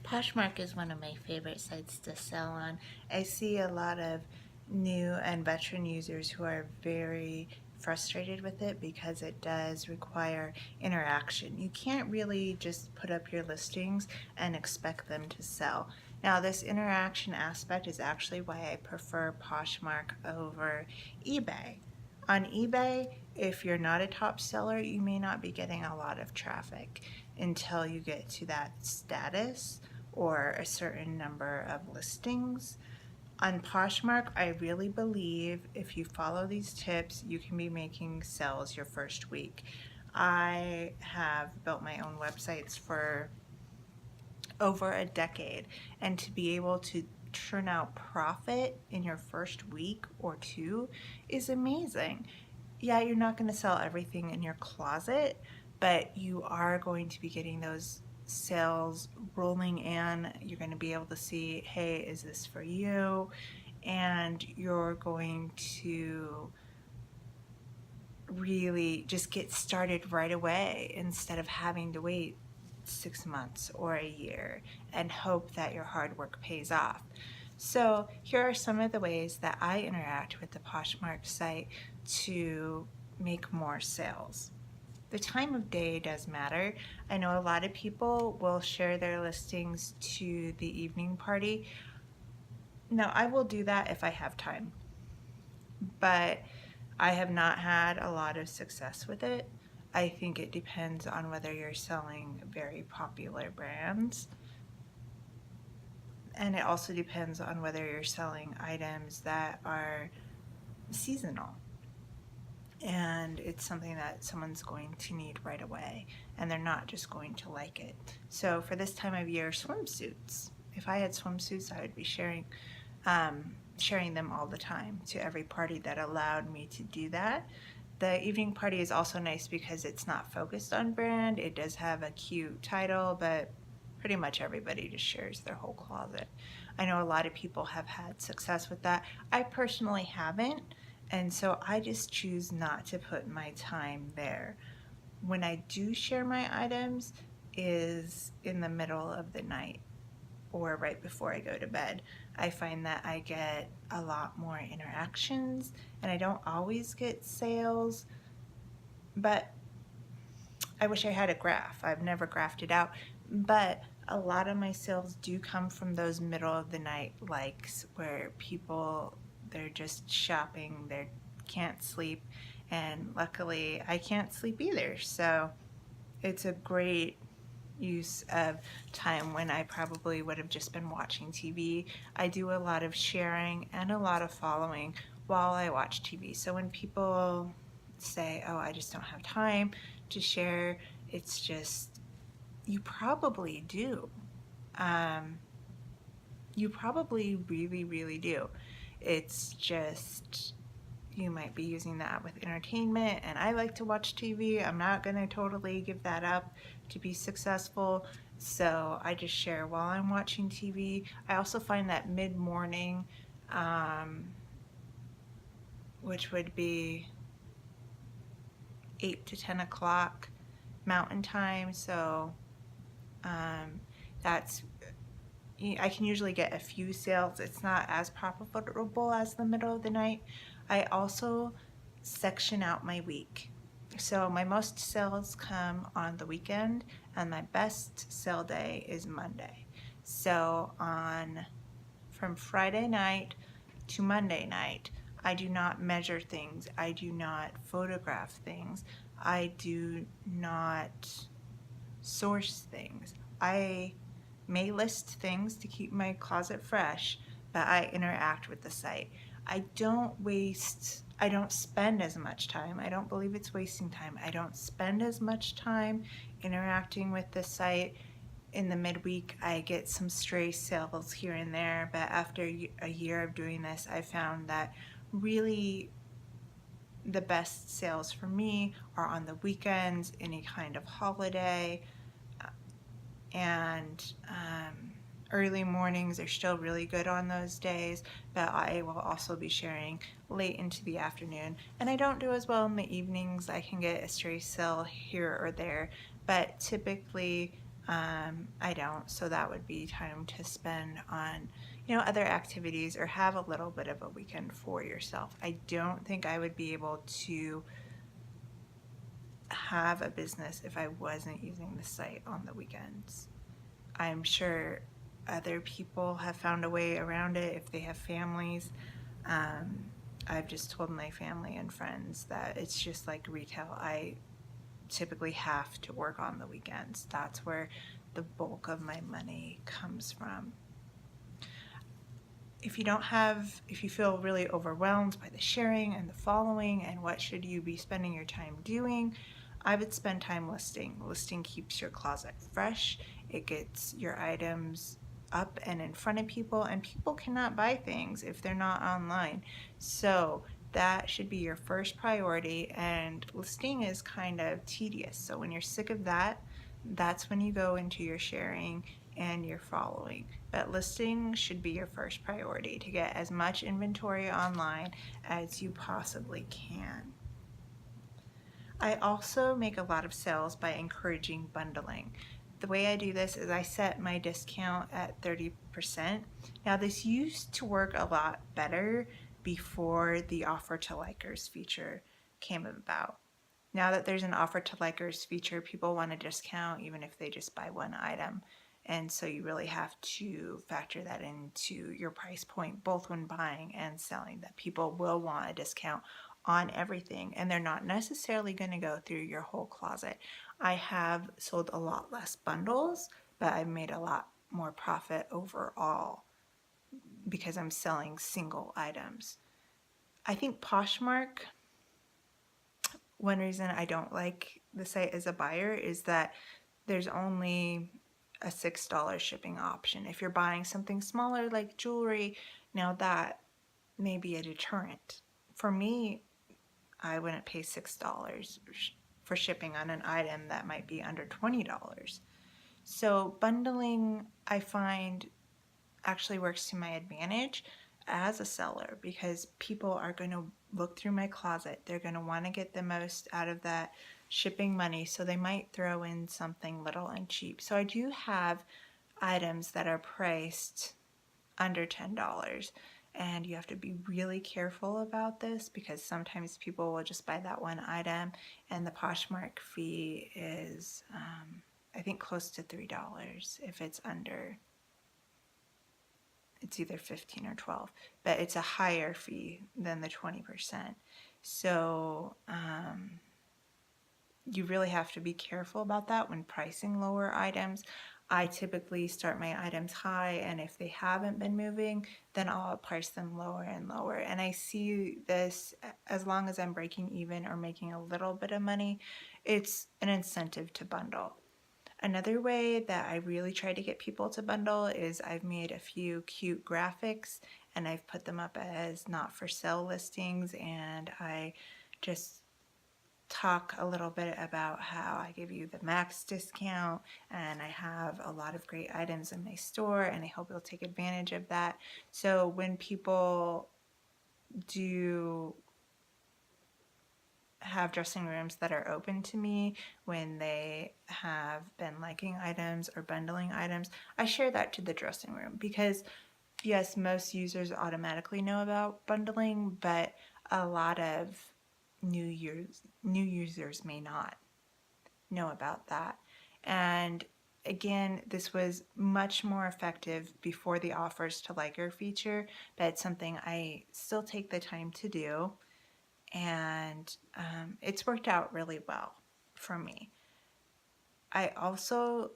Poshmark is one of my favorite sites to sell on. I see a lot of new and veteran users who are very frustrated with it because it does require interaction. You can't really just put up your listings and expect them to sell. Now, this interaction aspect is actually why I prefer Poshmark over eBay. On eBay, if you're not a top seller, you may not be getting a lot of traffic until you get to that status or a certain number of listings. On Poshmark, I really believe if you follow these tips, you can be making sales your first week. I have built my own websites for over a decade, and to be able to turn out profit in your first week or two is amazing. Yeah, you're not going to sell everything in your closet, but you are going to be getting those sales rolling in. You're going to be able to see, hey, is this for you? And you're going to really just get started right away instead of having to wait 6 months or a year and hope that your hard work pays off. So here are some of the ways that I interact with the Poshmark site to make more sales. The time of day does matter. I know a lot of people will share their listings to the evening party. Now, I will do that if I have time, but I have not had a lot of success with it. I think it depends on whether you're selling very popular brands, and it also depends on whether you're selling items that are seasonal and it's something that someone's going to need right away and they're not just going to like it. So for this time of year, swimsuits. If I had swimsuits, I would be sharing them all the time to every party that allowed me to do that. The evening party is also nice because it's not focused on brand. It does have a cute title, but pretty much everybody just shares their whole closet. I know a lot of people have had success with that. I personally haven't, and so I just choose not to put my time there. When I do share my items is in the middle of the night or right before I go to bed. I find that I get a lot more interactions, and I don't always get sales, but I wish I had a graph. I've never graphed it out, but a lot of my sales do come from those middle of the night likes where people, they're just shopping, they can't sleep, and luckily I can't sleep either, so it's a great use of time when I probably would have just been watching TV. I do a lot of sharing and a lot of following while I watch TV. So when people say, oh, I just don't have time to share, it's just, you probably do. You probably really, really do. It's just, you might be using that with entertainment, and I like to watch TV. I'm not going to totally give that up to be successful, so I just share while I'm watching TV. I also find that mid-morning, which would be 8 to 10 o'clock Mountain Time, so that's, I can usually get a few sales. It's not as profitable as the middle of the night. I also section out my week. So my most sales come on the weekend, and my best sale day is Monday. So from Friday night to Monday night, I do not measure things. I do not photograph things. I do not source things. I may list things to keep my closet fresh, but I interact with the site. I don't spend as much time. I don't believe it's wasting time. I don't spend as much time interacting with the site. In the midweek, I get some stray sales here and there, but after a year of doing this, I found that really the best sales for me are on the weekends, any kind of holiday, and early mornings are still really good on those days, but I will also be sharing late into the afternoon. And I don't do as well in the evenings. I can get a stray sale here or there, but typically I don't, so that would be time to spend on, other activities or have a little bit of a weekend for yourself. I don't think I would be able to have a business if I wasn't using the site on the weekends. I'm sure other people have found a way around it if they have families. Um, I've just told my family and friends that it's just like retail. I typically have to work on the weekends. That's where the bulk of my money comes from. If you feel really overwhelmed by the sharing and the following and what should you be spending your time doing, I would spend time listing. Listing keeps your closet fresh. It gets your items up and in front of people, and people cannot buy things if they're not online. So that should be your first priority, and listing is kind of tedious. So when you're sick of that, that's when you go into your sharing and your following. But listing should be your first priority to get as much inventory online as you possibly can. I also make a lot of sales by encouraging bundling. The way I do this is I set my discount at 30%. Now, this used to work a lot better before the offer to likers feature came about. Now that there's an offer to likers feature, people want a discount even if they just buy one item. And so you really have to factor that into your price point, both when buying and selling, that people will want a discount on everything and they're not necessarily going to go through your whole closet. I have sold a lot less bundles, but I've made a lot more profit overall because I'm selling single items. I think Poshmark, one reason I don't like the site as a buyer is that there's only a $6 shipping option. If you're buying something smaller like jewelry, now that may be a deterrent. For me, I wouldn't pay $6 for shipping on an item that might be under $20. So bundling, I find, actually works to my advantage as a seller because people are going to look through my closet. They're going to want to get the most out of that shipping money, so they might throw in something little and cheap. So I do have items that are priced under $10. And you have to be really careful about this because sometimes people will just buy that one item and the Poshmark fee is, I think, close to $3 if it's under. It's either 15 or 12, but it's a higher fee than the 20%. So you really have to be careful about that when pricing lower items. I typically start my items high, and if they haven't been moving, then I'll price them lower and lower. And I see this as long as I'm breaking even or making a little bit of money, it's an incentive to bundle. Another way that I really try to get people to bundle is I've made a few cute graphics and I've put them up as not for sale listings, and I just talk a little bit about how I give you the max discount and I have a lot of great items in my store and I hope you'll take advantage of that. So when people do have dressing rooms that are open to me, when they have been liking items or bundling items, I share that to the dressing room because yes, most users automatically know about bundling, but a lot of new users may not know about that. And again, this was much more effective before the offers to liker feature, but it's something I still take the time to do, and it's worked out really well for me. I also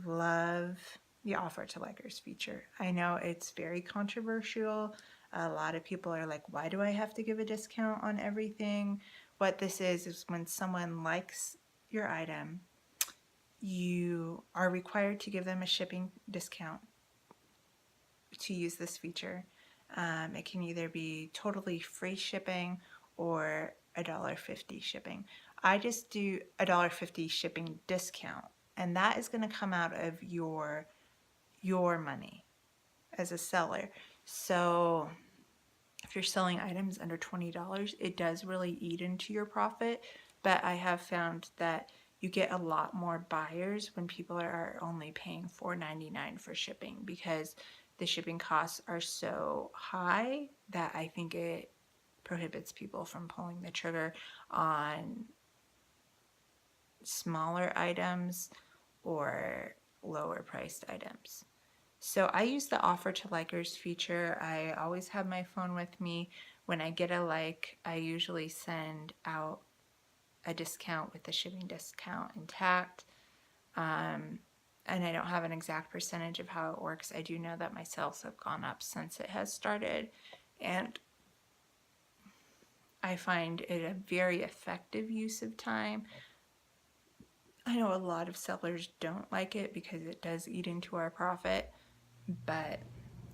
love the offer to likers feature. I know it's very controversial. A lot of people are like, why do I have to give a discount on everything? What this is when someone likes your item, you are required to give them a shipping discount to use this feature. It can either be totally free shipping or $1.50 shipping. I just do $1.50 shipping discount, and that is going to come out of your money as a seller. So if you're selling items under $20, it does really eat into your profit, but I have found that you get a lot more buyers when people are only paying $4.99 for shipping, because the shipping costs are so high that I think it prohibits people from pulling the trigger on smaller items or lower priced items. So I use the offer to likers feature. I always have my phone with me. When I get a like, I usually send out a discount with the shipping discount intact. And I don't have an exact percentage of how it works. I do know that my sales have gone up since it has started, and I find it a very effective use of time. I know a lot of sellers don't like it because it does eat into our profit, but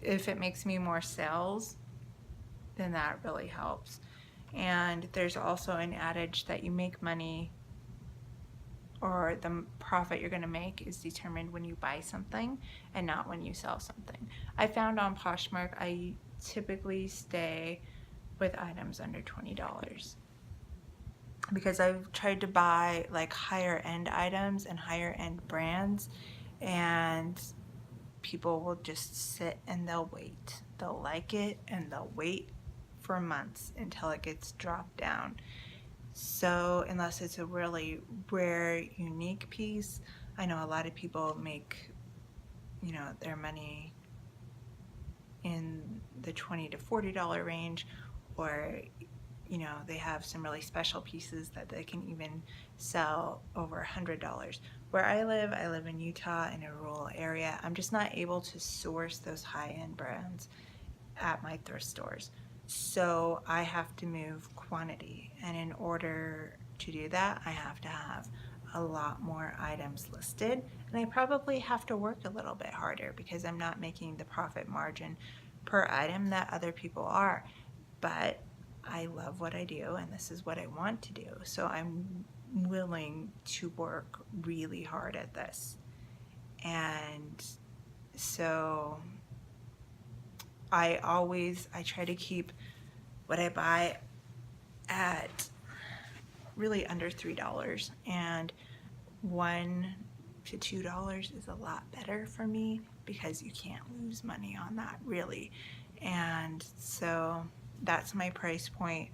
if it makes me more sales, then that really helps. And there's also an adage that you make money, or the profit you're going to make is determined when you buy something and not when you sell something. I found on Poshmark I typically stay with items under $20 because I've tried to buy like higher end items and higher end brands, and people will just sit and they'll wait. They'll like it and they'll wait for months until it gets dropped down. So unless it's a really rare, unique piece, I know a lot of people make, their money in the $20 to $40 range, or they have some really special pieces that they can even sell over $100. Where I live in Utah in a rural area. I'm just not able to source those high-end brands at my thrift stores. So I have to move quantity, and in order to do that, I have to have a lot more items listed, and I probably have to work a little bit harder because I'm not making the profit margin per item that other people are. But I love what I do, and this is what I want to do, so I'm willing to work really hard at this. And so I try to keep what I buy at really under $3, and $1 to $2 is a lot better for me because you can't lose money on that, really. And so that's my price point.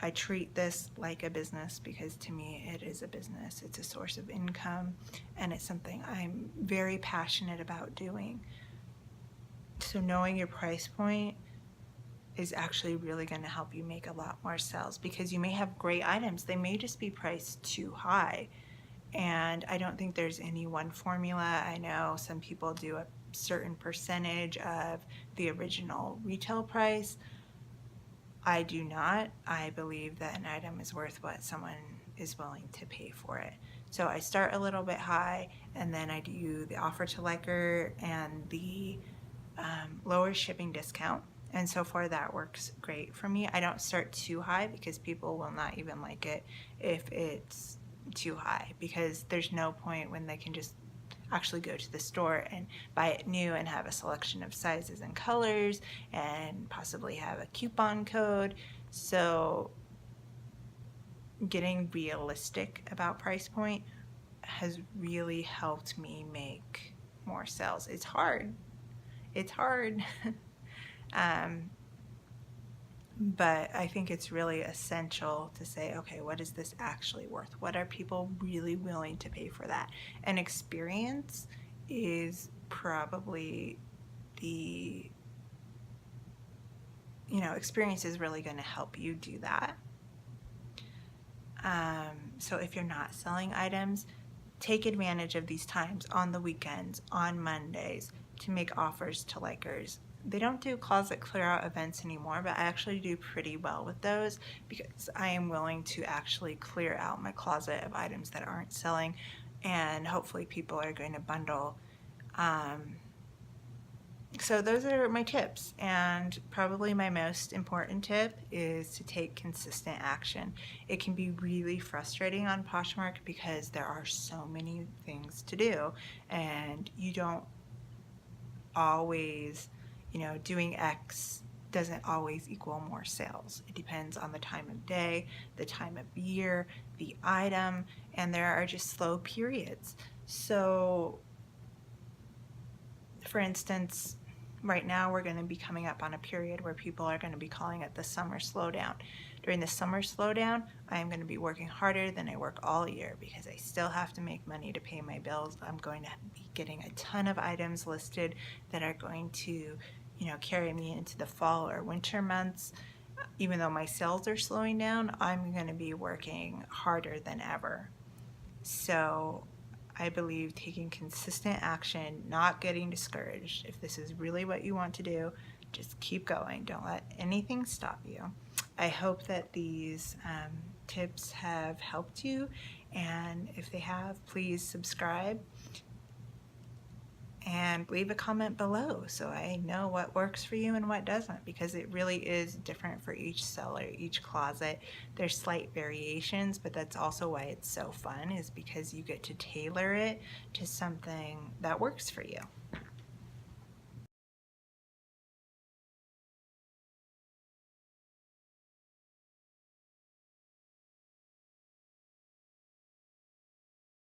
I treat this like a business because to me it is a business. It's a source of income, and it's something I'm very passionate about doing. So knowing your price point is actually really going to help you make a lot more sales, because you may have great items. They may just be priced too high. And I don't think there's any one formula. I know some people do a certain percentage of the original retail price. I do not. I believe that an item is worth what someone is willing to pay for it. So I start a little bit high, and then I do the offer to liker and the lower shipping discount. And so far that works great for me. I don't start too high because people will not even like it if it's too high, because there's no point when they can just actually go to the store and buy it new and have a selection of sizes and colors and possibly have a coupon code. So getting realistic about price point has really helped me make more sales. It's hard. But I think it's really essential to say, okay, what is this actually worth? What are people really willing to pay for that? And experience is probably experience is really going to help you do that. So if you're not selling items, take advantage of these times on the weekends, on Mondays, to make offers to likers. They don't do closet clear out events anymore, but I actually do pretty well with those because I am willing to actually clear out my closet of items that aren't selling, and hopefully people are going to bundle. So those are my tips, and probably my most important tip is to take consistent action. It can be really frustrating on Poshmark because there are so many things to do, and you don't always, doing X doesn't always equal more sales. It depends on the time of day, the time of year, the item, and there are just slow periods. So, for instance, right now we're going to be coming up on a period where people are going to be calling it the summer slowdown. During the summer slowdown, I am going to be working harder than I work all year because I still have to make money to pay my bills. I'm going to be getting a ton of items listed that are going to, carry me into the fall or winter months. Even though my sales are slowing down, I'm going to be working harder than ever. So I believe taking consistent action, not getting discouraged. If this is really what you want to do, just keep going. Don't let anything stop you. I hope that these tips have helped you, and if they have, please subscribe and leave a comment below so I know what works for you and what doesn't, because it really is different for each seller, each closet. There's slight variations, but that's also why it's so fun, is because you get to tailor it to something that works for you.